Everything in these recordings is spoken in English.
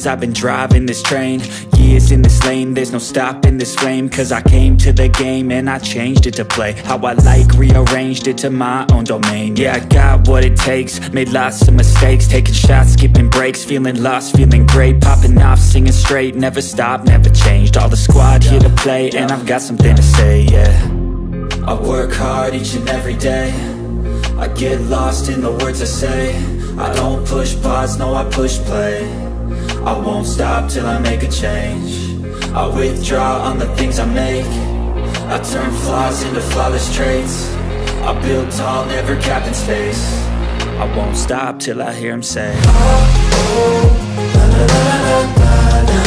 years I've been driving this train, years in this lane, there's no stopping this flame. Cause I came to the game and I changed it to play how I like, rearranged it to my own domain. Yeah, I got what it takes, made lots of mistakes, taking shots, skipping breaks, feeling lost, feeling great, popping off, singing straight, never stopped, never changed. All the squad here to play and I've got something to say, yeah. I work hard each and every day, I get lost in the words I say. I don't push pause, no I push play. I won't stop till I make a change. I withdraw on the things I make. I turn flaws into flawless traits. I build tall, never capped in space. I won't stop till I hear him say, oh, oh, la, la, la, la, la, la.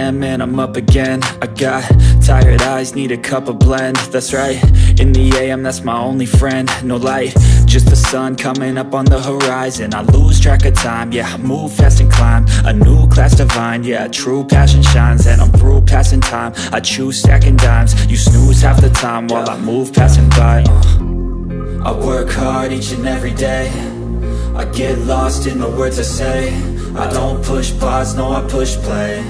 And I'm up again. I got tired eyes, need a cup of blend. That's right, in the AM, that's my only friend. No light, just the sun coming up on the horizon. I lose track of time, yeah, I move fast and climb a new class divine, yeah, true passion shines. And I'm through passing time, I choose stacking dimes. You snooze half the time while I move passing by. I work hard each and every day, I get lost in the words I say. I don't push pause, no I push play.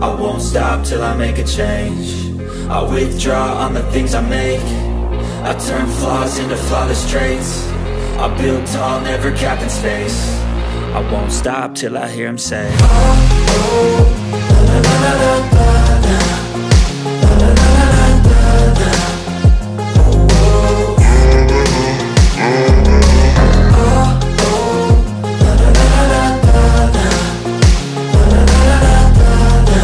I won't stop till I make a change. I withdraw on the things I make. I turn flaws into flawless traits. I build tall, never capped in space. I won't stop till I hear him say, oh, oh, la, la, la, la, la, la. La, la, la, la, la, la. Oh, oh, oh, oh, la, la, la, la, la, la. La, la, la, la, la.